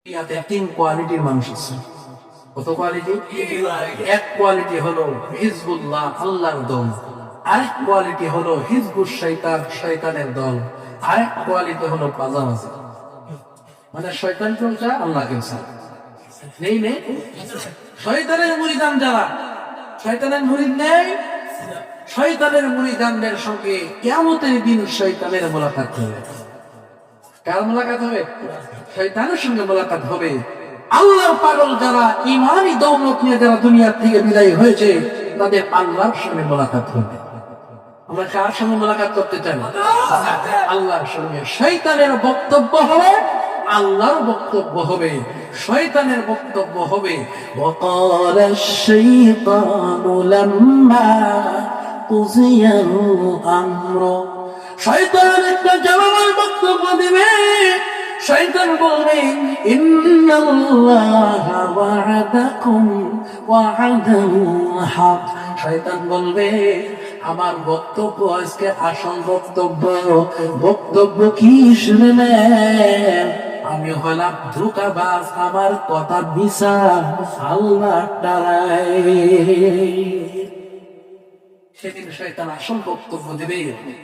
ইয়াতে তিন কোয়ালিটির মানুষ আছে। কত কোয়ালিটি? এক কোয়ালিটি হলো হিজবুল্লাহ, আল্লাহর দল। আরেক কোয়ালিটি হলো হিজবুশ শয়তান, শয়তানের দল। আরেক কোয়ালিটি হলো পাজামাজি, মানে শয়তান চলছে আল্লাহকে নেই নেই। শয়তানের মুরিদান যারা, শয়তানের মুরিদ নেই, শয়তানের মুরিদানদের সঙ্গে কিয়ামতের দিন শয়তানের মোলাকাত হবে। কার মোলাকাত হবে? শয়তানের সঙ্গে মোলাকাত হবে। আল্লাহর পাগল যারা, ইমানি দৌলত নিয়ে যারা দুনিয়া থেকে বিদায় হয়েছে, তাদের আল্লাহর সঙ্গে মোলাকাত হবে। আমরা কার সঙ্গে মোলাকাত করতে চাই? আল্লাহর সঙ্গে। শয়তানের বক্তব্য হবে, আল্লাহর বক্তব্য হবে। শয়তানের বক্তব্য হবে ওয়াকাল আশ-শাইতানু লাম্মা কুযিয়াল আমরু। শয়তান একটা জবাবের বক্তব্য দিবে। শয়তান বলবে ইন্নাল্লাহা ওয়া'আদাকুম ওয়া'আদাল হক। শয়তান বলবে আমার বক্তব্য আজকে আসল বক্তব্য। বক্তব্য কি শুনলেন? আমি হলাম ধোঁকাবাজ, আমার কথা মিথ্যা, আল্লাহ ডরায়। সেদিন শয়তান আসল বক্তব্য দিবে।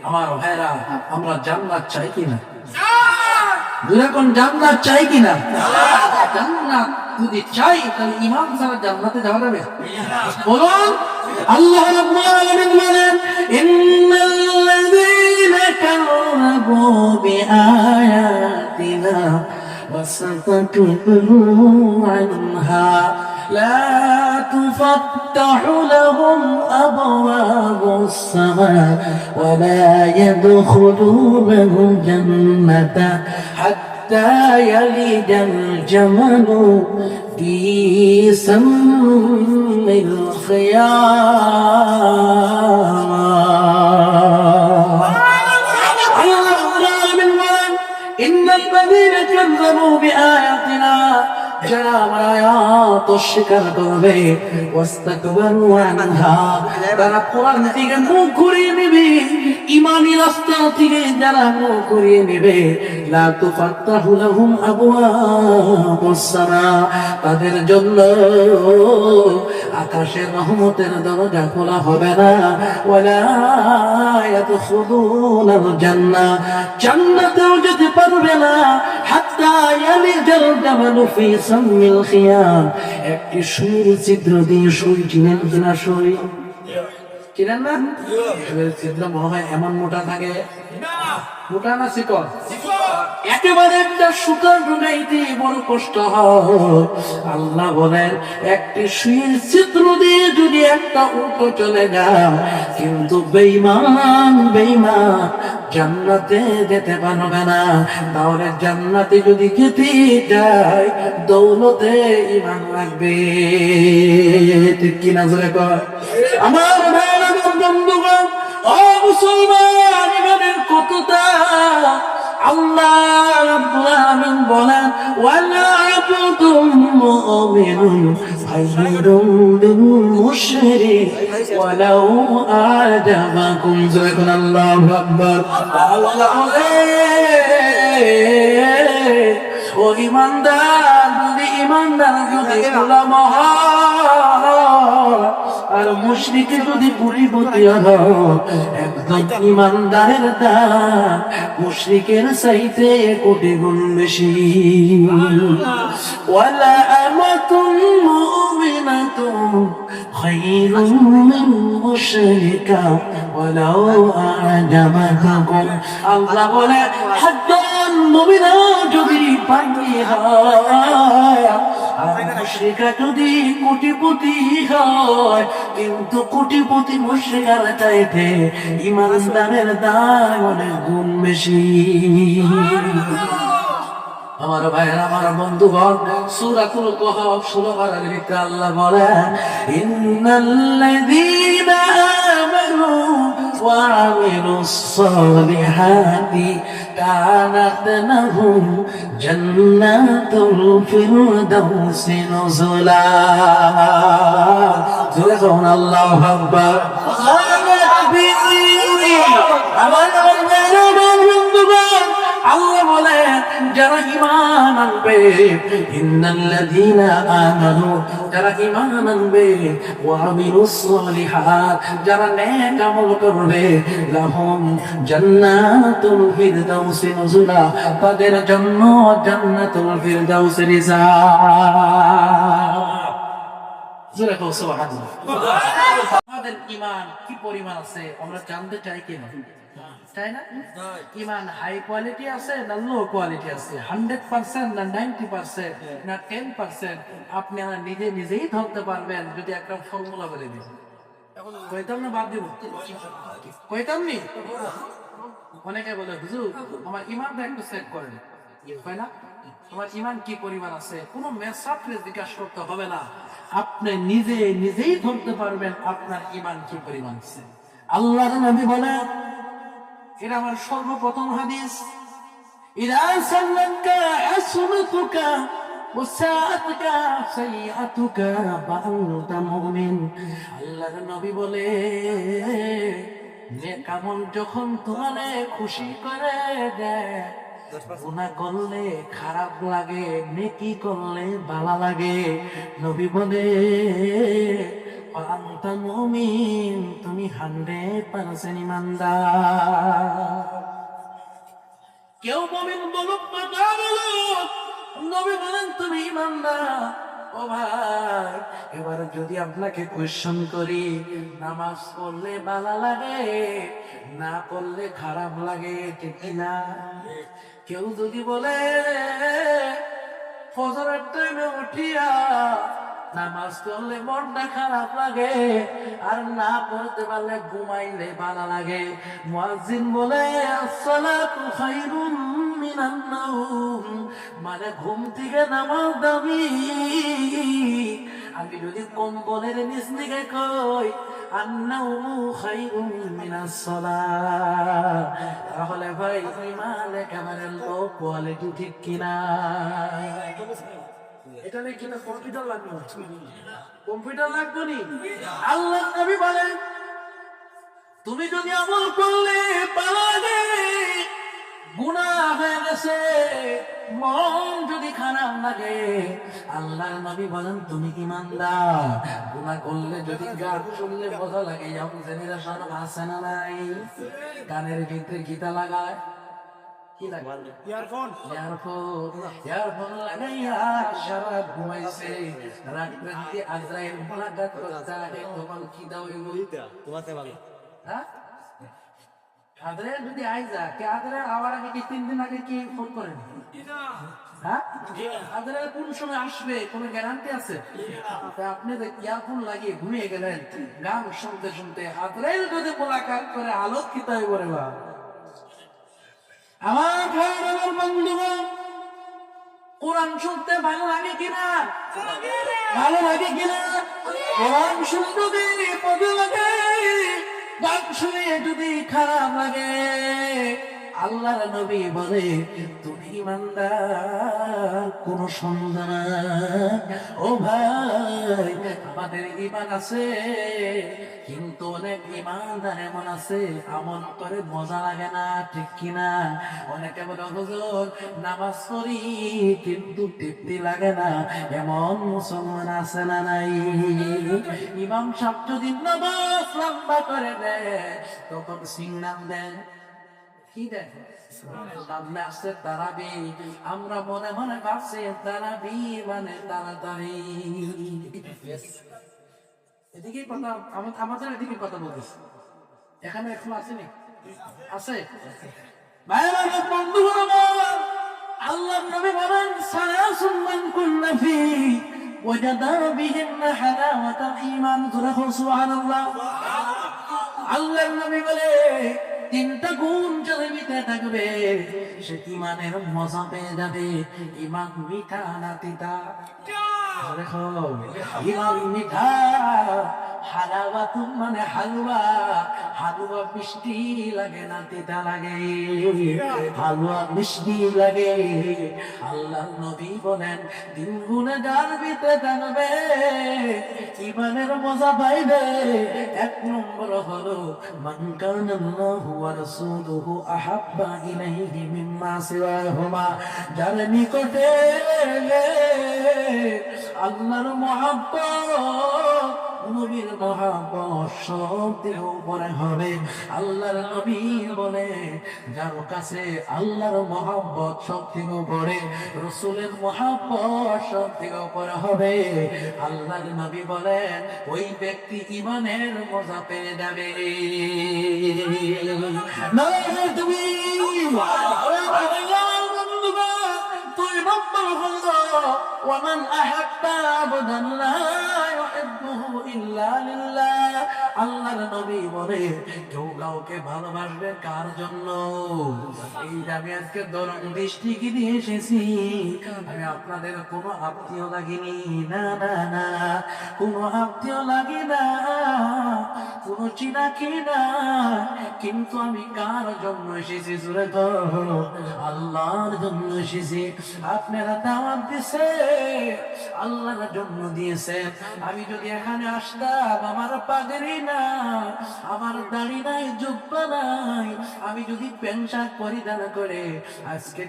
আমার ভাইরা, আমরা জান্নাত চাই কিনা? যখন জান্নাত চাই কিনা? জান্নাত যদি চাই, তাহলে ঈমান ছাড়া জান্নাতে যাওয়া যাবে? বলুন। আল্লাহ রাব্বুল আলামিন বলেন ইন্নাল্লাযীনা কাযযাবু বিআয়াতিনা ওয়াসাতাকবিরু আনহা লা তুফাত্তাহু লাহুম আবওয়াবুস সামা ওয়া লা ইয়াদখুলুনাল জান্নাতা হাত্তা ইয়ালিজাল জামালু ফি সাম্মিল খিয়াম। ইন্নাল্লাযীনা কাযযাবু বিআয়াতিনা, যারা আমার আয়াত অস্বীকার করবে, ওয়াস্তাকবারু আনহা, তারা কোরআন থেকে মুখ ঘুরিয়ে নেবে, ঈমানি রাস্তা থেকে যারা মুখ ঘুরিয়ে নেবে, লা তুফাত্তাহু লাহুম আবওয়াবুস সামা, তাদের জন্য আকাশের রহমতের দরজা খোলা হবে না। ওয়ালা ইয়াদখুলুনাল জান্নাহ, জান্নাতেও যেতে পারবে না। হাত্তা ইয়ালিজাল জামালু ফি সাম্মিল খিয়াম, একটি সুইর ছিদ্র দিয়ে, সুই চিনেন কিনা? সুই চিনেন না? সুইর ছিদ্র মনে হয় এমন মোটা থাকে, মোটা না চিকন? একেবারে একটা সুতা ঢুকাইতে বড় কষ্ট হয়। আল্লাহ বলেন একটি সুইর ছিদ্র দিয়ে যদি একটা উট চলে যায়, কিন্তু বেঈমান জান্নাতে যেতে পারবে না। তাহলে জান্নাতে যদি যেতে যায়, দৌলতে ঈমান লাগবে। ঠিক কি না? জোরে কর। আমার ভাইরা, বন্ধুগণ, ও মুসলমান, ঈমানের কতটা আল্লাহ রাব্বুল আলামিন বলেন ওয়ালা আবদুম মুমিনুন খায়রুম মিন মুশরিক ওয়ালাউ আ'জাবাকুম। যখন আল্লাহু আকবার। আল্লাহ ও ঈমানদার, যদি গোলাম হয় আর মুশরিকে যদি পরিবর্তী হয়, একদম ঈমানদারের দাম মুশরিকের চাইতে কোটি গুণ বেশি। ওয়ালা আমাতুন মুমিনাতুন খায়রুম মিন মুশরিকা ওয়ালাউ আ'জাবাকুম। আল্লাহ বলে হাজ্জান মুমিনা যদি পাগলি হয়, আর মুশরিকা যদি কোটিপতি হয়, কিন্তু কোটিপতি মুশরিকার চাইতে ঈমানদারের দাম অনেক গুণ বেশি। আমার ভাইয়েরা, আমার বন্ধুগণ, সূরাতুল কাহফ 16 পারার ভিতরে আল্লাহ বলেন ইন্নাল্লাযীনা আমানু ওয়া আমিলুস সালিহাতি কানাত লাহুম জান্নাতুল ফিরদাউসি নুজুলা। জোরে বলুন আল্লাহু আকবার। আমার বন্ধুগণ, আল্লাহ বলে যারা ঈমান আনবে, ইন্নাল্লাযীনা আমানু, যারা ঈমান আনবে, ওয়া আমিলুস সালিহাত, যারা নেক আমল করবে, লাহুম জান্নাতুল ফিরদাউসি নুজুলা, তাদের জন্য জান্নাতুল ফিরদাউসি রিজাক। জোরে কও সুবহানাল্লাহ। আমাদের ঈমান কি পরিমাণ আছে আমরা জানতে চাই কি না? তাই না? ঈমান হাই কোয়ালিটি আছে না লো কোয়ালিটি আছে? 100% না 90% না 10%? আপনি নিজেই ধরতে পারবেন যদি একটা ফর্মুলা বলে দিই। কইতাম না বাদ দিব? কইতাম নি? অনেকে বলে হুজুর আমার ঈমানটা একটু চেক করেন, হয় না? তোমার ঈমান কি পরিমাণ আছে? কোনো মেসাফরে জিজ্ঞাসা করতে হবে না, আপনি নিজেই ধরতে পারবেন আপনার ঈমান কি পরিমাণ আছে। আল্লাহর নবী বলেন, এটা আমার সর্বপ্রথম হাদিস, ইদা সাল্লাকা হাসনাতুকা ওয়া সাআতুকা সাইয়্যাতুকা ফা আনতা মুমিন। আল্লাহর নবী বলে, নেক আমল যখন তোমারে খুশি করে দেয়, গুনাহ করলে খারাপ লাগে, নেকি করলে ভালো লাগে, নবী বলে আনতা মুমিন, তুমি 100% ঈমানদার। কেউ মুমিন বলুক না না বলুক, নবী বলেন তুমি ঈমানদার। ও ভাই, এবার যদি আপনাকে কোয়েশ্চন করি, নামাজ পড়লে ভালো লাগে না পড়লে খারাপ লাগে, ঠিক কিনা? কেউ যদি বলে ফজরের টাইমে উঠিয়া নামাজ পড়লে মনটা খারাপ লাগে, আর না পড়তে পারলে ঘুমাইলে ভালো লাগে, মুয়াজ্জিন বলে আসসালাতু খায়রুম মিনান নাওম, মানে ঘুম থেকে নামাজ দামি। আমি যদি কম্বলের নিচ থেকে কই আন্নাউমু খায়রুম মিনাস সালাত, তাহলে ভাই ঈমান একেবারে লো কোয়ালিটি, ঠিক কিনা? এটা নাকি না কম্পিউটার লাগবে, কম্পিউটার লাগবে নি। আল্লাহ নবী বলেন, তুমি যদি আমল করলে ভালো লাগে, গুনাহ হয়ে গেছে, মন যদি খারাপ লাগে, আল্লাহ নবী বলেন তুমি ঈমানদার। গুনাহ করলে যদি গান শুনলে মজা লাগে, যেমন জেনারেশন আছে না নাই, গানের ভিতরে গীতা লাগায়, কি লাগায়? ইয়ারফোন লাগাইয়া সারা ঘুমাইছে, রাত্রে যদি আজরাইল মুলাকাত করতে আগে তোমার কি দাও এগুলো তোমাতে ভালো, হ্যাঁ? আজরাইল যদি আইজা কে আজরাইল আওয়ার আগে কি 3 দিন আগে কি ফোন করেন? হ্যাঁ, আজরাইল কোন সময় আসবে কোনো গ্যারান্টি আছে? আপনি যে ইয়ারফোন লাগিয়ে ঘুমিয়ে গেলেন গান শুনতে শুনতে, আজরাইল যদি মুলাকাত করে হালত কি তাই বলে বা? আমার ভাইয়ের বন্ধুগণ, কোরআন শুনতে ভালো লাগে কিনা? ভালো লাগে কিনা? কোরআন শুনতে যদি ভালো লাগে, গান শুনে যদি খারাপ লাগে, আল্লাহর নবী বলে তুমি ঈমানদার, কোন সন্দেহ নাই। ও ভাই, আমাদের ঈমান আছে, কিন্তু অনেক ঈমানদার এমন আছে আমল করে মজা লাগে না, ঠিক কিনা? অনেকে বলে হুজুর নামাজ পড়ি কিন্তু তৃপ্তি লাগে না, এমন মুসলমান আছে না নাই? ইমাম সাহেব যদি নামাজ লম্বা করে দেয়, তখন সিগন্যাল দেন, কি দেন? সামনে আসছে তারাবি, আমরা মনে মনে ভাবছি তারাবি মানে তাড়াতাড়ি। এদিকে কথা, আমাদের এদিকে কথা বলতেছি, এখানে এখন আসেনি, আছে ভাইরা বন্ধুরা আমার। আল্লাহ নবী বলেন সালাসুন মান কুন্না ফি ওয়াজাদা বিহিন্না হালাওয়াতাল ঈমান, সুবহানাল্লাহ। আল্লাহ নবী বলে 3টা গুণ যার ভিতরে থাকবে সে ঈমানের মজা পেয়ে যাবে। ঈমান মিঠা না তিতা? দেখো, ঈমান মিঠা হালাওয়াতুন মানে হালুয়া, হালুয়া মিষ্টি লাগে না তিতা লাগে, হালুয়া মিষ্টি লাগে। আল্লাহ নবী বলেন দিন গুনাহগার ভিতরে জানবে ঈমানের মজা পাইবে। এক নম্বর হলো মান কানা আল্লাহু ওয়া রাসূলুহু আহাব্বা ইলাইহি মিম্মা সিওয়াহুমা, যার নিকটে আল্লাহর মহব্বত নবীর মহব্বত সব থেকে উপরে হবে। আল্লাহর নবী বলে যার কাছে আল্লাহর মহব্বত সব থেকে উপরে, রাসূলের মহব্বত সব থেকে উপরে হবে। আল্লাহর নবী বলেন ওই ব্যক্তি ঈমানের মজা পেয়ে যাবে। ومن أحب عبدا لا يحبه إلا لله, আল্লাহর নবী বলে কেউ কাউকে ভালোবাসবে কার জন্য? এই যে আমি আজকে দরম দৃষ্টিকে দিয়ে এসেছি, আমি আপনাদের কোনো আত্মীয় লাগিনি, না না না, কোনো আত্মীয় লাগি না, কোনো চিনাকি না, কিন্তু আমি কার জন্য এসেছি? জোরে বলো, আল্লাহর জন্য এসেছি। আপনারা দাওয়াত দিছে, আল্লাহর জন্য দিয়েছে। আমি যদি এখানে আসতাম, আমার পাগড়ি না, আমার দাড়ি নাই, জুব্বা নাই, আমি যদি প্যান্ট শার্ট পরিধান করে আজকে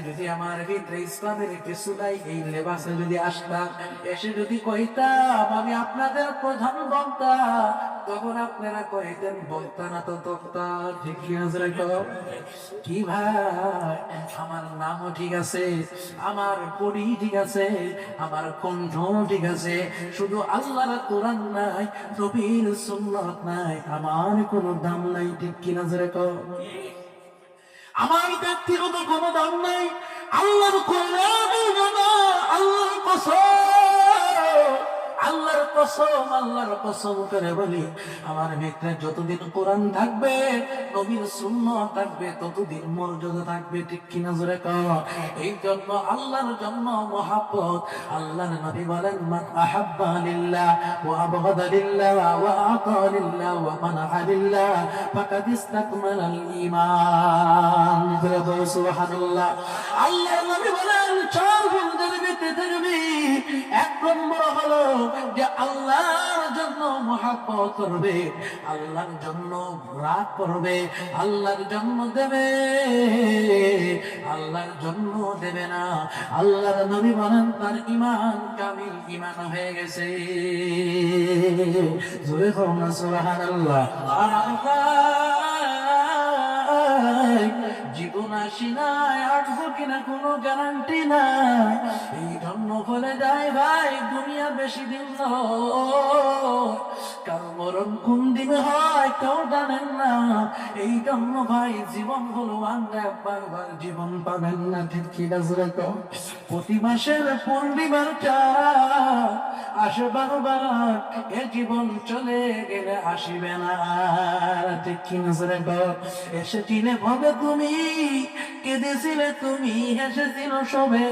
যদি আমার ভিতরে ইসলামের কিছু নাই, এই লেবাসে যদি আসতাম, এসে যদি কইতাম আমি আপনাদের প্রধান বক্তা, তখন আপনারা কইতেন বক্তা না তো তক্তা। ঠিক কি আছে? কি ভাই, আমার নামও ঠিক আছে, আমার পরি ঠিক আছে, আমার কণ্ঠ ঠিক আছে, শুধু আল্লাহর কোরআন নাই, নবীর সুন্নাত নাই, আমার কোনো দাম নাই। ঠিক কি না? আমার ব্যক্তিগত কোনো দাম নাই, আল্লাহর কোরআন, আল্লাহর কসম, আল্লাহর কসম করে বলি, আমার ভিতরে যতদিন কোরআন থাকবে, নবীর সুন্নাত থাকবে, ততদিন মর্যাদা থাকবে। ঠিক কিনা জোরে কও? এই জন্য আল্লাহর জন্য মহব্বত। আল্লাহর নবী বলেন মান আহাব্বা লিল্লাহ ওয়া আবগাদা লিল্লাহ ওয়া আতা লিল্লাহ ওয়া মানআ লিল্লাহ ফাকাদ ইসতাকমালাল ঈমান। সুবহানাল্লাহ। আল্লাহর নবী বলেন চার গুণের ভিতরে থাকবে। এক নম্বর হলো যে আল্লাহর জন্য মহব্বত করবে, আল্লাহর জন্য রাগ করবে, আল্লাহর জন্য দেবে, আল্লাহর জন্য দেবে না। আল্লাহর নবী বলেন তার ঈমান কামিল ঈমান হয়ে গেছে। জোরে বলুন না সুবহানাল্লাহ। জীবন আসি নাই, আসবো কিনা কোনো গ্যারান্টি নাই। এই জন্য বলে যায় ভাই দুনিয়া বেশি দিন নয়, কারো মরণ কোন দিনে হয় কেউ জানেন না। এই জন্য ভাই জীবন হলো বারবার জীবন পাবেন না। ঠিক কি না? প্রতি মাসের পূর্ণিমাটা আসে বারবার, এ জীবন চলে গেলে আসিবে না। ঠিক কি না? এসে চিনে ভাবে তুমি, কেঁদেছিলে তুমি, হেসেছিল সবে,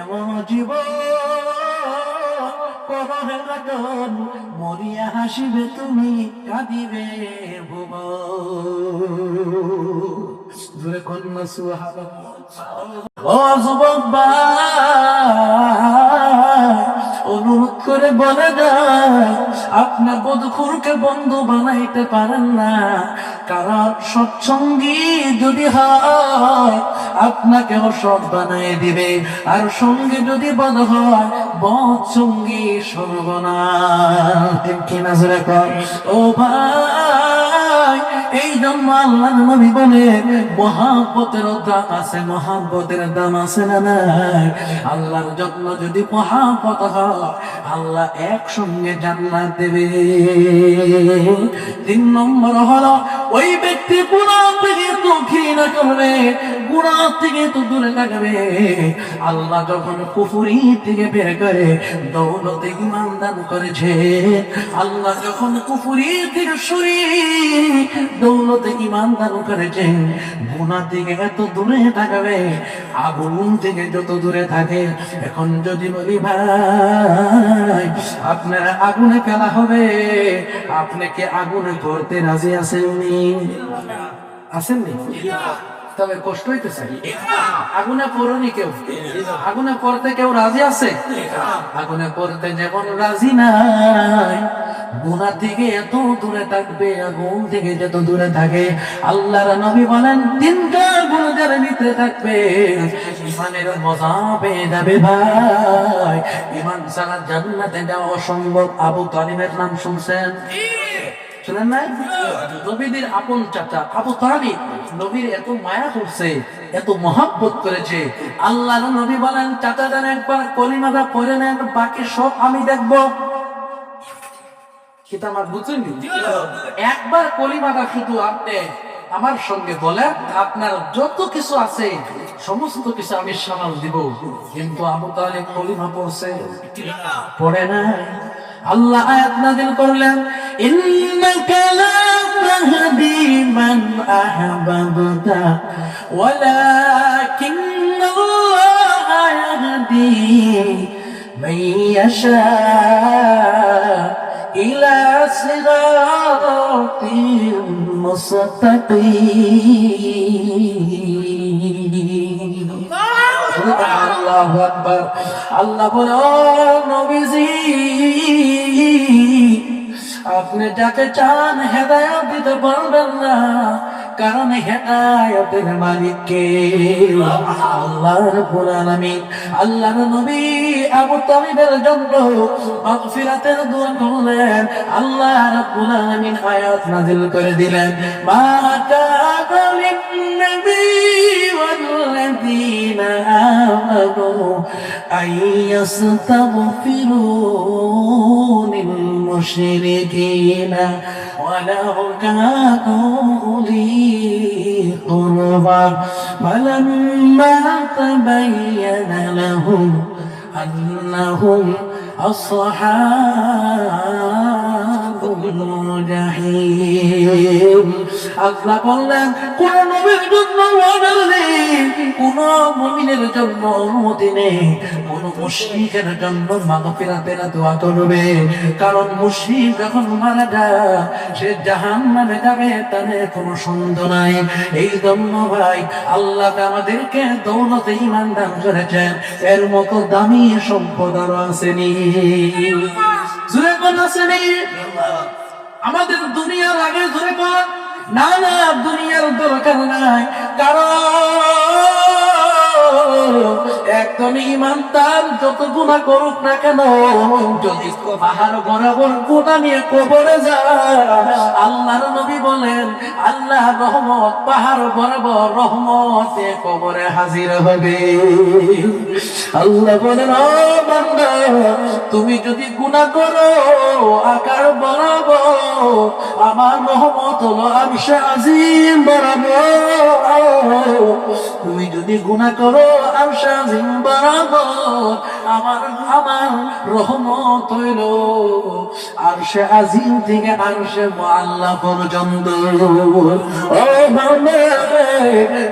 এমন জীবন করবে যখন মরিয়া হাসিবে তুমি, কাঁদিবে ভুবন। কন্যা সুবহানাল্লাহ। ও যুবক ভাই, অনুরোধ করে বলে যায় আপনার বধূকে বন্ধু বানাইতে পারেন না, কারণ সৎসঙ্গী যদি হয় আপনাকে সৎ বানাই দিবে, আর সঙ্গী যদি বদ হয় বদ সঙ্গী সর্বনাশ। ঠিক কিনা? ও ভাই, এই জন্য আল্লাহর নবী বলে মহব্বতের দাম আছে, মহব্বতের দাম আছে না নাই? আল্লাহর জন্য যদি মহব্বত হয় আল্লাহ একসঙ্গে জান্নাত দেবে। 3 নম্বর হলো ওই ব্যক্তি গুনাহ থেকে তো ঘৃণা করবে, গুনাহ থেকে তো দূরে থাকবে। আল্লাহ যখন কুফরি থেকে বের করে দৌলতে ঈমান দান করেছে, আল্লাহ যখন কুফরি থেকে সরিয়ে দৌলতে ঈমান দান করেছেন, গুনাহ থেকে এত দূরে থাকবে, আগুন থেকে যত দূরে থাকে। এখন যদি বলি ভাই আপনারা আগুনে ফেলা হবে, আপনি কি আগুনে পড়তে রাজি আছেননি? আসেননি? তবে কষ্ট হইতেছে, আগুনে পড়নি কেউ, আগুনে পড়তে কেউ রাজি আছে? আগুনে পড়তে যেমন রাজি নাই, গুনাহ থেকে এত দূরে থাকবে, আগুন থেকে যত দূরে থাকে। আল্লাহর নবী বলেন তিনটা গুণ যার ভিতরে থাকবে ঈমানের মজা পেয়ে যাবে ভাই। ঈমান ছাড়া জান্নাতে যাওয়া অসম্ভব। আবু তালিবের নাম শুনছেন? শুনেন নাই? নবীদের আপন চাচা আবু তালিব নবীর এত মায়া করছে, এত মহব্বত করেছে। আল্লাহর নবী বলেন চাচা জান একবার কলিমাটা পড়ে নেন, বাকি সব আমি দেখবো। একবার কলিমাটা শুধু আপনি আমার সঙ্গে বলেন, আপনার যত কিছু আছে সমস্ত কিছু আমি সামাল দিব। কিন্তু আবু তালিব কলিমা পড়ছে, পড়ে না। আল্লাহ আয়াত নাযিল করলেন ইন্নাকা লা তাহদি মান আহবাবতা ওয়ালাকিন্নাল্লাহা ইয়াহদি মান ইয়াশা ইলা সিরাতিন মুস্তাকিম। আল্লাহু আকবার। আল্লাহ বলে ও নবীজি, আপনি যাকে চান হেদায়েত দিতে পারবেন না, কারণ হেদায়েতের মালিক কে? আল্লাহ রাব্বুল আলামিন। আল্লাহর নবী আবু তালিবের জন্য মাগফিরাতের দোয়া করলেন। আল্লাহ রাব্বুল আলামিন আয়াত নাযিল করে দিলেন মা কানা লিন-নবী ওয়াল-লাযীনা আমানু আইয়াস্তাগফিরু লিল-মুশরিকিনা ওয়ালাউ কানু উলি قربا فلما تبين لهم أنهم أصحاب الجحيم। আল্লাহ বললেন কোন নবীর জন্য অর্ডার নেই, কোন মুমিনের জন্য অনুমতি নেই, কোন মুশরিকের জন্য মাগফিরাতের দোয়া করবে। কারণ মুশরিক যখন মারা যায় সে জাহান্নামে যাবে, তার কোনো সন্দেহ নাই। এই জন্য ভাই আল্লাহ আমাদেরকে দৌলতে ঈমান দান করেছেন, এর মতো দামি সম্পদ আরো আসেনি। জোরে কোন আসেনি? আমাদের দুনিয়ার আগে জোরে কোন না না, দুনিয়ার দরকার নাই। কারণ একজন ঈমানদার যত গুনাহ করুক না কেন, যদি পাহাড় বরাবর গুনাহ নিয়ে কবরে যায়, আল্লাহর নবী বলেন আল্লাহ রহমত পাহাড় বরাবর রহমতে কবরে হাজির হবে। আল্লাহ বলেন ও বান্দা, তুমি যদি গুনাহ করো আকার বরাবর, আমার রহমত হলো আরশে আজিম বরাবর। তুমি যদি গুনাহ করো আরশে আজিম বরাবর, আমার রহমত হইল আরশে আজিম থেকে আরশে মুআল্লা পর্যন্ত। ও বান্দা,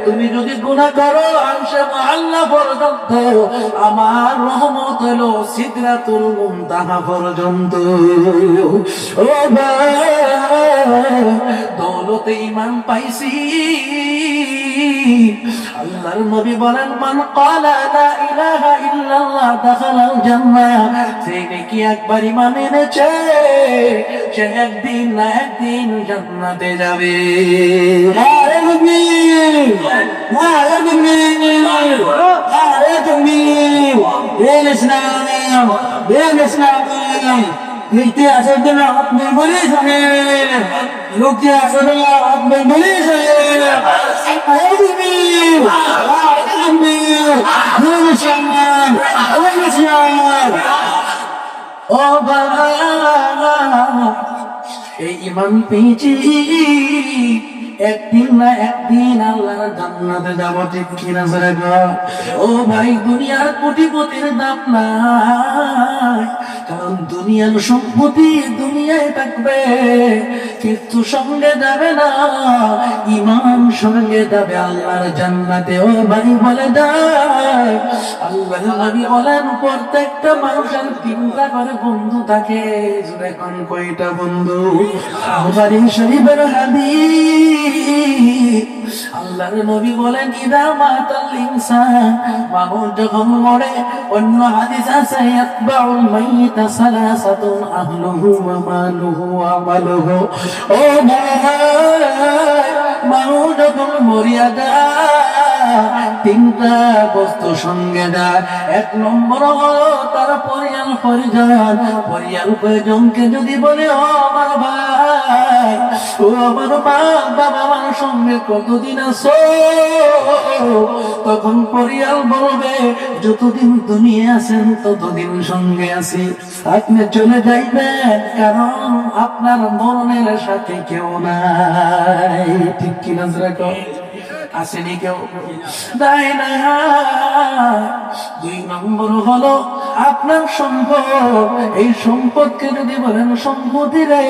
তুমি যদি গুনাহ করো আরশে মুআল্লা পর্যন্ত, আমার রহমত হইল সিদরাতুল মুনতাহা পর্যন্ত। ও ভাই, দৌলতে ঈমান পাইছি। আল্লাহর নবী বলেন মান ক্বালা লা ইলাহা ইল্লাল্লাহ দাখালাল জান্নাহ। সে নাকি একবার ঈমান এনেছে, সে একদিন না একদিন জান্নাতে যাবে। নারে তাকবীর, নারে তাকবীর, নারে তাকবীর। দিন ইসলাম, দিন ইসলাম। ইতিহাসের জন্য আপনি বলে শোনেন, লোককে আসলে আপনি বলে শোনেন। ও বাবা, এই ঈমান পেয়েছি একদিন না একদিন আল্লাহর জান্নাতে যাব, ঠিক কিনা জোরে গো? ও ভাই, দুনিয়ার কোটিপতির দাম নাই, কারণ দুনিয়ার সম্পত্তি দুনিয়ায় থাকবে, কিন্তু সঙ্গে যাবে না, ইমান সঙ্গে যাবে আল্লাহর জান্নাতে। ও ভাই বলে দেয়, আল্লাহর নবী বলেন প্রত্যেকটা মানুষের তিনটা করে বন্ধু থাকে। এখন কয়টা বন্ধু? বুখারী শরীফের হাদিস, আল্লাহর নবী বলেন ইদা মাতাল ইনসান, মানুষ যখন মরে, অন্য হাদিস আছে ইয়াতবাউল মাইয়িতা সালাসাতুন আহলুহু ওয়া মালুহু ওয়া আমালুহু। ও ভাই, মানুষ যখন মরিয়া যায়, তিনটা বস্তু সঙ্গে যায়। এক নম্বর হলো তার পরিয়াল পরিজন। পরিয়াল পরিজনকে যদি বলে ও আমার ভাই, ও আমার মা বাবা, আমার সঙ্গে কতদিন আছো, তখন পরিয়াল বলবে যতদিন দুনিয়া আছেন ততদিন সঙ্গে আছি। আপনি চলে যাইবেন, কারণ আপনার মরণের সাথে কেউ নাই, ঠিক কিনা জোরে কও? আসেনি কেউ? তাই না? দুই নম্বর হলো আপনার সম্পদ। এই সম্পদকে যদি বলেন সম্পত্তি রে,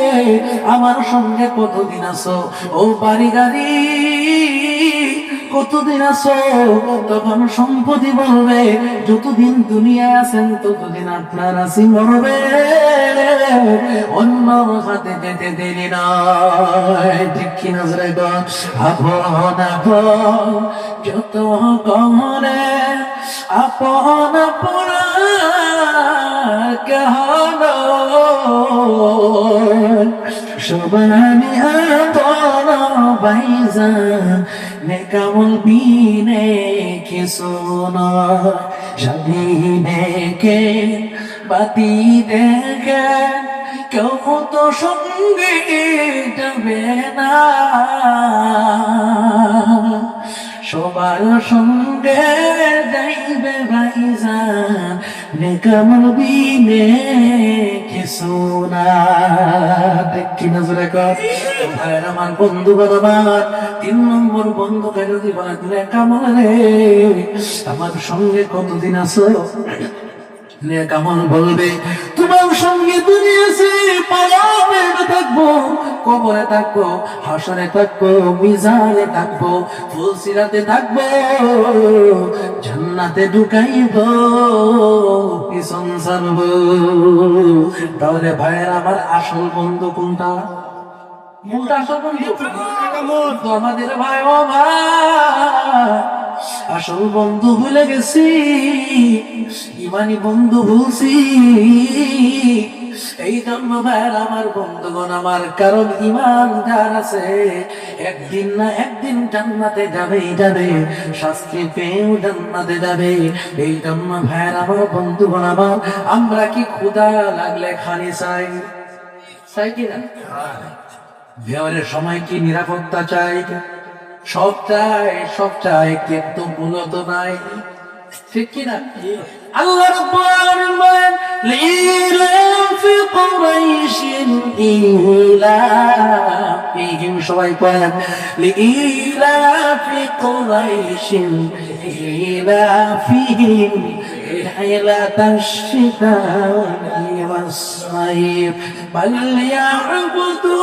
আমার সঙ্গে কতদিন আছো, ও বাড়ি গাড়ি কতদিন আছো, তখন সম্পত্তি বলবে যতদিন দুনিয়ায় আছেন ততদিন আপনার আছি, মরবে, অন্য হাতে যেতে দেরি নয়, ঠিক কিনা জোরে গো? আপন আপন যত কমরে, আপন আপন কেহন, সবানি আপন বাইজান, নেকামল বিনে কিছু নয়, স্বাধীনে কে বাতি দেখে, কেউ তো সঙ্গে যাবে না, সবার সঙ্গে যাইবে ভাইজান, নেকামল বিনে কিছু না, দেখি নজরে কর। আমার বন্ধু আমার তিন নম্বর বন্ধুকে যদি বলে নেকামল রে, আমার সঙ্গে কতদিন আছো, নেকামল বলবে তোমার সঙ্গে দুনিয়া আছে, পালাবে থাকবো, কবরে থাকবো, হাসরে থাকবো, মিজানে থাকবো, ফুলসিরাতে থাকবো, জান্নাতে ঢুকাইব, পিছন ছাড়বো। তাহলে ভাইয়ের আমার আসল বন্ধু কোনটা? আসল বন্ধু তো আমাদের ভাই, ও ভাই, আসল বন্ধু ভুলে গেছি, ইমানি বন্ধু ভুলছি। এই জন্য ভাইয়ের আমার বন্ধুগণ আমার, কারণ ইমান যার আছে একদিন না একদিন জান্নাতে যাবেই যাবে, শাস্তি পেয়েও জান্নাতে যাবে। এই জন্য ভাইয়ের আমার বন্ধুগণ আমার, আমরা কি ক্ষুধা লাগলে খানি চাই, চাই কিনা? বিয়ের সময় কি নিরাপত্তা চাই? সব চাই, সব চাই, কিন্তু মূলত নাই, ঠিক কিনা? আল্লাহ রাব্বুল আলামিন বলেন লিইলাফি কুরাইশিন ইলাফিহিম, সবাই বলেন লিইলাফি কুরাইশিন ইলাফিহিম রিহলাতাশ শিতা'i ওয়াস-সাইফ ফালইa'বুদু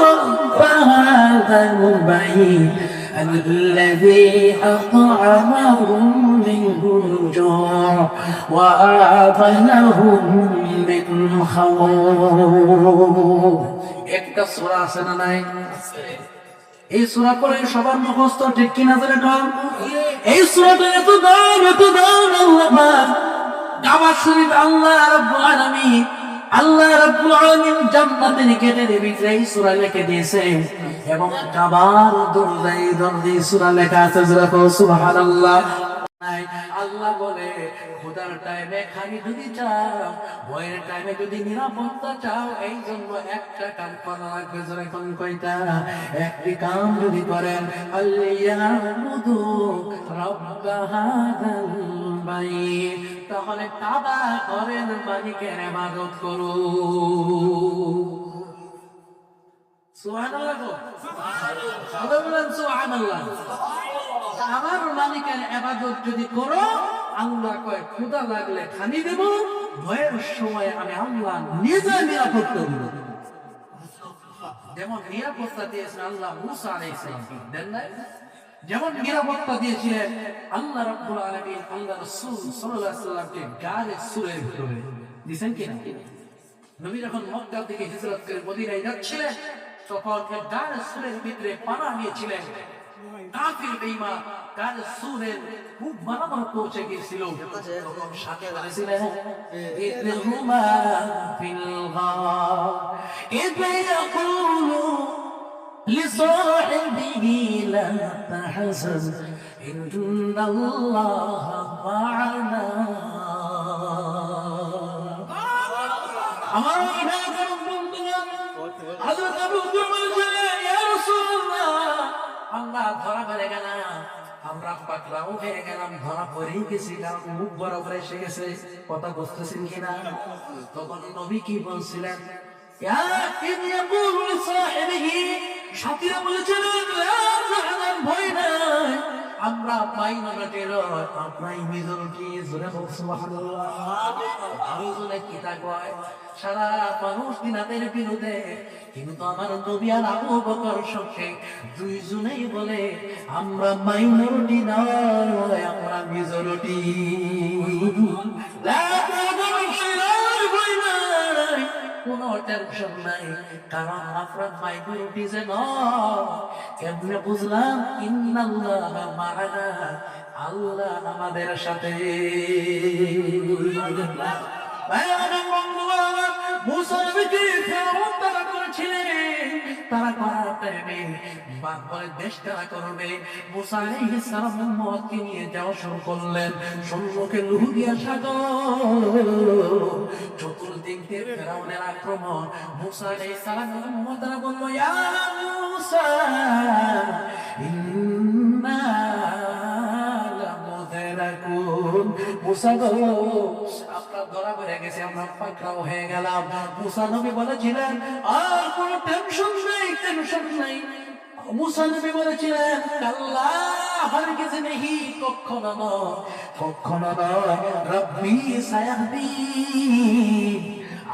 রাব্বাহাযাল বাইত الذي أطعمهم من جوع وآمنهم من خوف। একটা সূরা আছে না নাই? এই সূরা পড়ে সবার মুখস্থ, ঠিক কিনা জোরে কর? এই সূরাটা এত দাম, এত দাম, আল্লাহ পাক কাবা শরীফ, আল্লাহ রাব্বুল আলামিন, আল্লাহ রাব্বুল আলামিন জান্নাতের গেটের ভিতরে এই সূরা লিখে দিয়েছে, এবং কাবার দরজায় দরজায় সূরা লেখা আছে, সুবহানাল্লাহ। আল্লাহ বলে খোদার টাইমে খালি যদি চাও, ভয়ের টাইমে যদি নিরাপত্তা চাও, এই জন্য একটা কাম করা লাগবে। যখন কইতা একটি কাম যদি করেন, আল্লাহু রাব্বা হাযাল বাইত, তাহলে কাবা ঘরের মালিকের ইবাদত করো। সুবহানাল্লাহ গো, বলেন সুবহানাল্লাহ। আমার মালিকের ইবাদত যদি করো, আল্লাহ কয় ক্ষুধা লাগলে খানি দেব, ভয়ের সময় আমি আল্লাহ নিজে নিরাপত্তা দেব। যেমন নিরাপত্তা দিয়েছেন আল্লাহ মুসা আলাইহিস সালামকে, দেন না? যেমন নিরাপত্তা দিয়েছিলেন আল্লাহ রাব্বুল আলামিন আল্লাহ রাসূল সাল্লাল্লাহু আলাইহি ওয়াসাল্লামকে গারে সুরের ভিতরে দিবেন কি না? নবী যখন মক্কা থেকে হিজরত করে মদিনায় যাচ্ছিলেন, তখন গারে সুরের ভিতরে পানাহ নিয়েছিলেন। কাফির বেঈমান গারে সুরের খুব মারামারি পৌঁছে গিয়েছিল। তখন সাথে বলেছিলেন ইদহুমা ফিল গার ইদ ইয়াকুলু لصاحبه لا تحزن إن الله معنا আমার বন্ধুরা হযরত আবু বকর বলেন ইয়া রাসূলুল্লাহ আমরা ধরা পড়ে গেলাম, আমরা পাকড়াও হয়ে গেলাম, ধরা পড়েই গেছি, কারণ মুখ বরাবর এসে গেছে। কথা বুঝতেছেন কিনা? তখন নবী কি বলছিলেন? ইয়া ইদ ইয়াকুলু লিসাহিবিহি, সাথীরা বলেছিলেন ভয় নাই, আমরা মাইনরিটির আপনাই মেজরিটি। জোরে হোক সুবহানাল্লাহ। আরো জোরে কি তা কয়? সারা মানুষ দিনাতের বিরুদ্ধে, কিন্তু আমার নবী আর আবু বকর সঙ্গে দুইজনেই বলে আমরা মাইনরিটি নয়, আমরা মেজরিটি। কোনো টেনশন নাই, কারণ আপনার মাইনরিটি যে নয়। কেমনে বুঝলাম? ইন্নাল্লাহ মা'ানা, আল্লাহ আমাদের সাথে। মুসা নবীকে ফেরাউন তাড়া করেছিলেন, তারা করার টাইমে বারবার দেশ তাড়া করবে। মুসা আলাইহিস সালাম উম্মতকে নিয়ে যাওয়া শুরু করলেন। সম্মুখে লুহিয়া সাগর, চতুর্দিক দিয়ে ফেরাউনের আক্রমণ। মুসা আলাইহিস সালাম উম্মতরা বলল ইয়া মুসা ইন্না লামুদরাকুন। মুসা গো, আমরা ধরা পড়ে গেছি, আমরা পাকড়াও হয়ে গেলাম। মুসা নবী বলেছিলেন আর কোনো টেনশন নেই, টেনশন নেই। মুসা নবী বলেছিলেন আল্লাহ হারগিজ নেহি, কখনো নয়, কখনো নয়, রব্বি সায়াহদিন,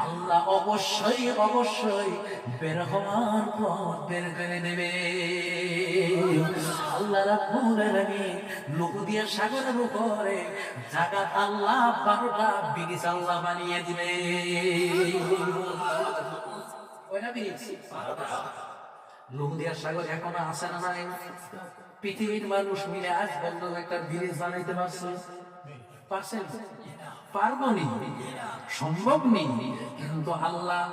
আল্লাহ অবশ্যই অবশ্যই বের হওয়ার পথ বের করে দেবে। আল্লাহ রাব্বুল আলামিন লুহুদিয়া সাগরের উপরে জায়গা আল্লাহ 12টা ব্রিজ আল্লাহ বানিয়ে দিবে। কয়টা ব্রিজ? লুহুদিয়া সাগর এখনো আছে না নাই? পৃথিবীর মানুষ মিলে আজ পর্যন্ত একটা ব্রিজ বানাইতে পারছে? পারছেন? পারবো নি, সম্ভব নেই। কিন্তু আল্লাহ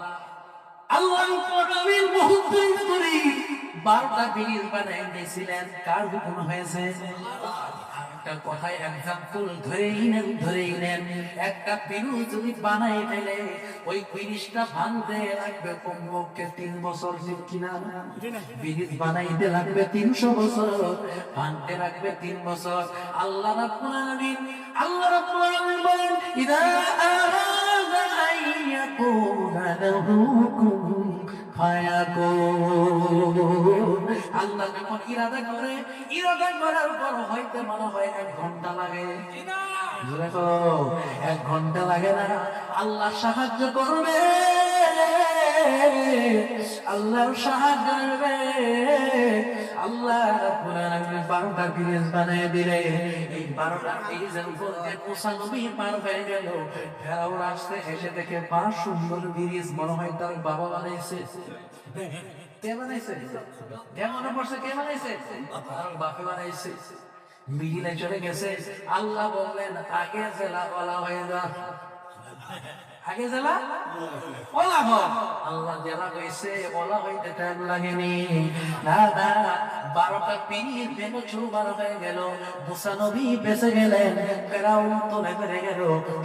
12টা ব্রিজ বানাই দিয়েছিলেন। কার হুকুম হয়েছে? একটা কথায় এক্সাম্পল ধরেই নেন। একটা ব্রিজ যদি বানাই ফেলে, ওই ব্রিজটা ভাঙতে লাগবে কমপক্ষে 3 বছর, ঠিক কিনা? ব্রিজ বানাইতে লাগবে 300 বছর, ভাঙতে লাগবে 3 বছর। আল্লাহ রাব্বুল আলামিন বলেন ইদা আরাদা আইয়াকুনা লাহু কুন ফায়াকুন। আল্লাহ যখন ইরাদা করার পর হয়তো মনে হয় 1 ঘন্টা লাগে। দেখো 1 ঘন্টা লাগে না, আল্লাহ সাহায্য করবে, আল্লাহ সাহায্য করবে। আল্লাহ রাব্বুল আলামিন 12টা ব্রিজ বানিয়ে দিলে। এই 12টা ব্রিজের উপর দিয়ে মুসা নবী পার হয়ে গেল। ফেরাউন আসতে এসে দেখে 5 সুন্দর ব্রিজ, মনে হয় তার বাবা বানাইছে। কে বানাইছে? কেমন পড়ছে? কে বানাইছে? তার বাপে বানাইছে। মিডিলে চলে গেছে। আল্লাহ বললেন আগে জেলা বলা হয়ে যা, আগে জেলা ওলা হোক। আল্লাহ জেলা হয়েছে, ওলা হইতে টাইম লাগেনি। না না, 12টা ব্রিজ বেনো চুরমার হয়ে গেল। মুসা নবী বেঁচে গেলেন, ফেরাউন তলে বেড়ে গেল।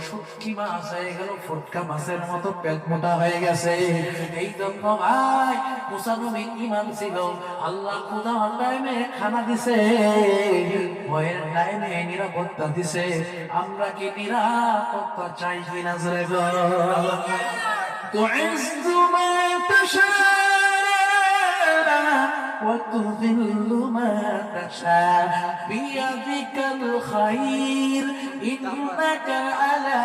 শুটকি মাছ হয়ে গেল, ফুটকা মাছের মতো পেট মোটা হয়ে গেছে। এই জন্য ভাই মুসা নবী ঈমান ছিল। আল্লাহ ক্ষুধার টাইমে খানা দিছে, ভয়ের টাইমে নিরাপত্তা দিছে। আমরা কি নিরাপত্তা চাই কিনা? জোরে বলো। তুইজ্জু মান তাশা وتذل من تشاء بيدك الخير إنك على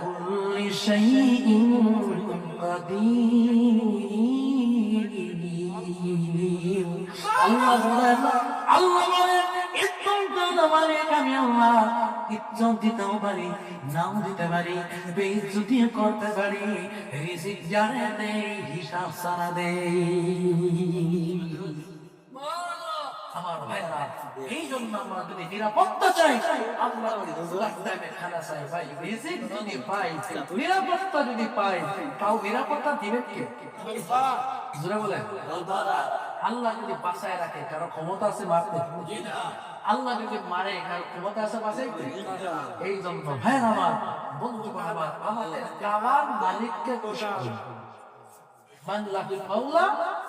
كل شيء قدير الله বলেন আমি আল্লাহ ইজ্জত দিতেও পারি, নাও দিতে পারি, বেইজ্জতি করতে পারি, রিজিক জানে দেই, হিসাব সারা দেই। আমার ভাইরা, এই জন্য আমরা যদি নিরাপত্তা চাই, আমরা খানা চাই ভাই, রিজিক যদি পাই, নিরাপত্তা যদি পাই, তাও নিরাপত্তা দিবেন কে? জোরে বলেন। আল্লাহ যদি বাঁচায় রাখে, কারো ক্ষমতা আছে মারতে? আল্লাহ যদি মারে, কারো ক্ষমতা আছে বাঁচাইতে? এই জন্য ভাই আমার, বন্ধু আমার, আমাদের কাবার মালিককে খুশি করুন। মান লাহুল মাওলা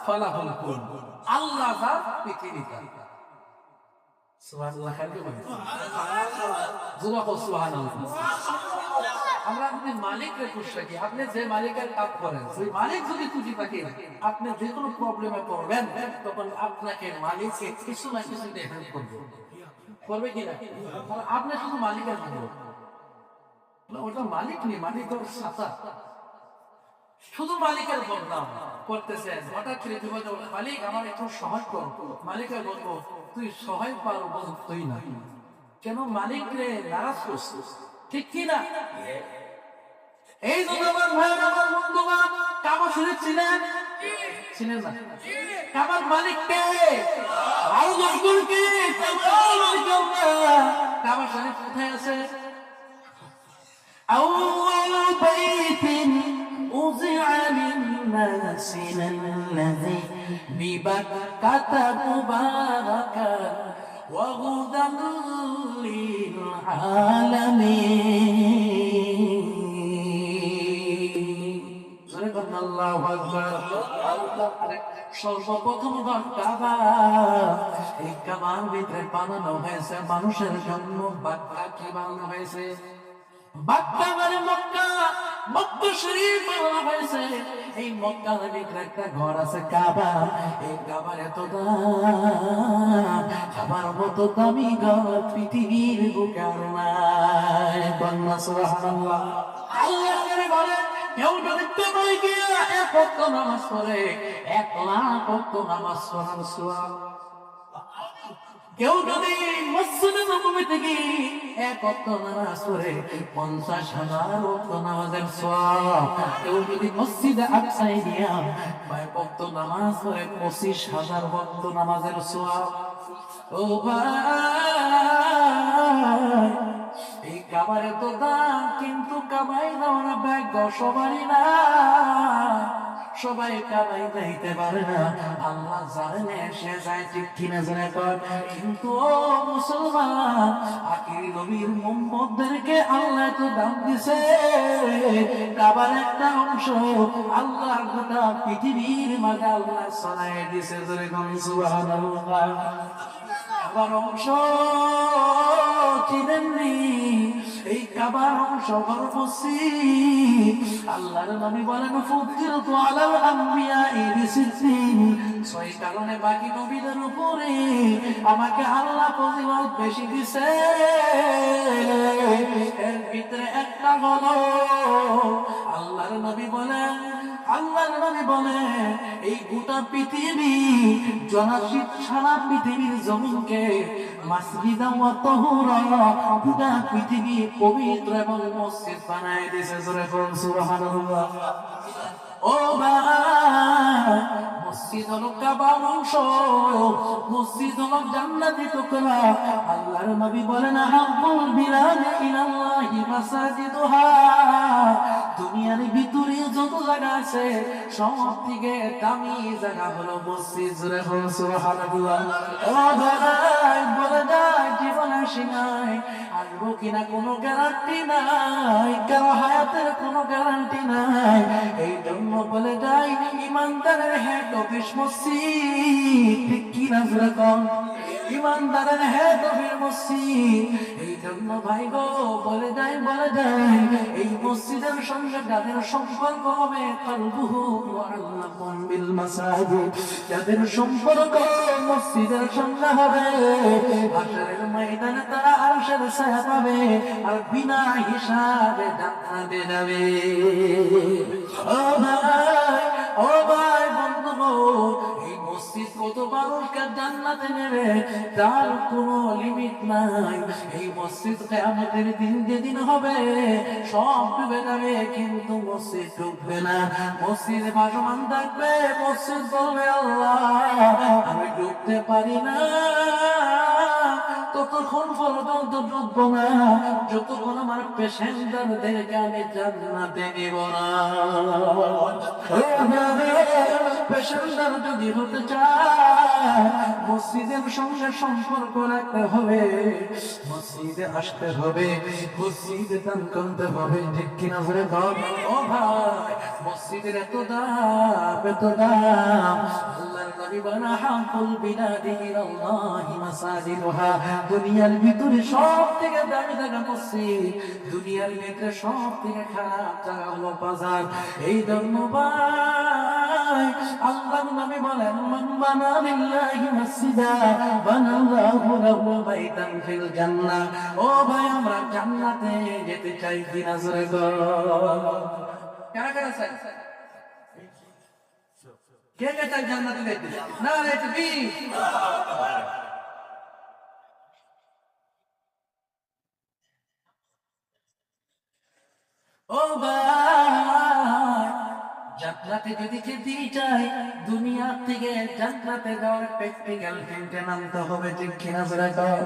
ফালাহুল কুল। আল্লাহ যার পৃথিবীতে। সুবহানাল্লাহ। সুবহানাল্লাহ। আমরা যদি মালিককে খুশি রাখি, আপনি যে মালিকের কাজ করেন, ওই মালিক যদি খুশি থাকে, আপনি যে কোনো প্রবলেমে পড়বেন, তখন আপনাকে মালিককে কিছু না কিছু দিয়ে হেল্প করবে। করবে কিনা? আপনি শুধু মালিকের ভালো, ওটা মালিক নেই, মালিক ওর সাথা। শুধু মালিকের বদনাম করতেছেন, হঠাৎ করে বিপদে মালিক আমার একটু সহায় কর, মালিকের বলবো তুই সহায় পারো তুই না, কেন মালিক রে নারাজ করছিস, ঠিক কিনা? এই জন্য আমার ভাই, আমার বন্ধুগণ, কাবা শরীফ ছিলেন, ছিলেন না? কাবার মালিক কে? আল্লাহ। কাবা শরীফ কোথায় আছে? أول بيت وضع للناس الذي ببكة مباركا وهدى للعالمين. الله أكبر. সর্বপ্রথম কাবা, এই কাবার ভিতরে বানানো হয়েছে মানুষের জন্য। বাক্কা কি বানানো হয়েছে? বাক্কা মানে মক্কা, মক্কা শরীফ বানানো হয়েছে। এই মক্কার ভিতরে একটা ঘর আছে কাবা। এই কাবার এত দাম, কাবার মতো দামি ঘর পৃথিবীর বুকে আর নাই। সুবহানাল্লাহ। আল্লাহ বলে, কেউ যদি কাবায় গিয়ে 1 ওয়াক্ত নামাজ পড়ে, 1 লাখ ওয়াক্ত নামাজ পড়ার সওয়াব। কেউ যদি মসজিদে নববীতে গিয়ে 1 ওয়াক্ত নামাজ পড়ে, 50,000 ওয়াক্ত নামাজের সওয়াব। কেউ যদি মসজিদে আকসায় গিয়ে 5 ওয়াক্ত নামাজ পড়ে, 25,000 ওয়াক্ত নামাজের সওয়াব। ও ভাই, এই কাবারে তো দাম, কিন্তু কাবাই যাওয়ার ভাগ্য সবারই না। সবাই কাবাই যাইতে পারে না। আল্লাহ জানে সে যায়, ঠিক কিনা জানে কর। কিন্তু ও মুসলমান, আখির নবীর মুহাম্মদদেরকে আল্লাহ তো দাম দিছে। কাবার একটা অংশ আল্লাহ গোটা পৃথিবীর মাঝে আল্লাহ ছড়ায় দিছে। সুবহানাল্লাহ। কাবার অংশ চিনেননি? এই কাবার অংশ মসজিদ। আল্লাহর নবী বলেন, ফুদ্দিলতু আলাল আমবিয়াই বিসিদ্দিন। 6 কারণে বাকি নবীদের উপরে আমাকে আল্লাহ ফজিলত বেশি দিছে। এর ভিতরে একটা হলো, আল্লাহর নবী বলেন, এই গোটা পৃথিবী জনাশীত, সারা পৃথিবীর জমিনকে মাসজিদা ওয়া তাহুরা, গোটা পৃথিবী পবিত্র এবং মসজিদ বানায় দিয়েছে। জোরে বলুন সুবহানাল্লাহ। ও ভাই, মসজিদ হলো কাবার অংশ, মসজিদ হলো জান্নাতি টুকরা। আল্লাহর নবী বলেন, হাব্বুল বিলাদি ইলাল্লাহি মাসাজিদুহা। দুনিয়ার ভিতরে যত জায়গা আছে, সব থেকে দামি জায়গা হলো মসজিদ। জোরে বলুন সুবহানাল্লাহ। ও ভাই, বলে যায় জীবন আসি নাই, আসবো কিনা কোনো গ্যারান্টি নাই, কারো হায়াতের কোনো গ্যারান্টি নাই। এই জন্য বলে যায় ইমানদারের হেড অফিস মসজিদ, ঠিক কিনা জোরে কম। ইমানদারের হে নবীর মসজিদ। এই জন্য ভাই গো বলে যায় এই মসজিদের সঙ্গে যাদের সম্পর্ক হবে কলবুহু মুআল্লাকুম বিল মাসাজিদ, যাদের সম্পর্ক মসজিদের সঙ্গে হবে হাশরের ময়দানে তারা আরশের ছায়া পাবে আর বিনা হিসাবে জান্নাতে যাবে। ও ভাই বন্ধু, এই মসজিদ কত মানুষকে জান্নাতে নেবে তার কোনো লিমিট নাই। এই মসজিদ কিয়ামতের দিন যেদিন হবে সব ডুবে যাবে কিন্তু মসজিদ ডুববে না। মসজিদে ভাসমান থাকবে, মসজিদ বলবে আল্লাহ আমি ডুবতে পারি না ততক্ষণ পর্যন্ত ডুববো না যতক্ষণ আমার পেশেন্টারদেরকে আমি জান্নাতে নিব না। পেশেন্টার যদি হতে চায় মসজিদের সঙ্গে সম্পর্ক রাখতে হবে, মসজিদে আসতে হবে, মসজিদে দান করতে হবে, ঠিক কিনা বলে বল। ও ভাই মসজিদের এত দাম, এত দাম। আল্লাহর নবী বলেন হাকুল বিলাদি ইলাল্লাহি মাসাজিদুহা, দুনিয়ার ভিতরে সবথেকে দামি জায়গা মসজিদ, দুনিয়ার ভিতরে সবথেকে খারাপ জায়গা হলো বাজার। এই জন্য ভাই আল্লাহর নবী বলেন মান বানা লিল্লাহি মাসজিদা বানাল্লাহু লাহু বাইতান ফিল জান্নাহ। ও ভাই আমরা জান্নাতে যেতে চাই কিনা জোরে বলো। কারা কারা চাই? কে কে চাই জান্নাতে যেতে? না রে তাকবীর। ও ভাই জান্নাতে যদি যেতে চাই দুনিয়া থেকে জান্নাতে যাওয়ার প্র্যাকটিক্যাল ফিল্ডে নামতে হবে, ঠিক কিনা বলে দাও।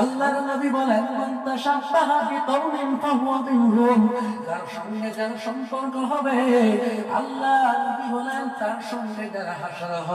আল্লাহর নবী বলেন মান তাশাব্বাহা বিকওমিন ফাহুয়া মিনহুম, যার সঙ্গে যার সম্পর্ক হবে আল্লাহ নবী বলেন তার সঙ্গে যারা হাসর হবে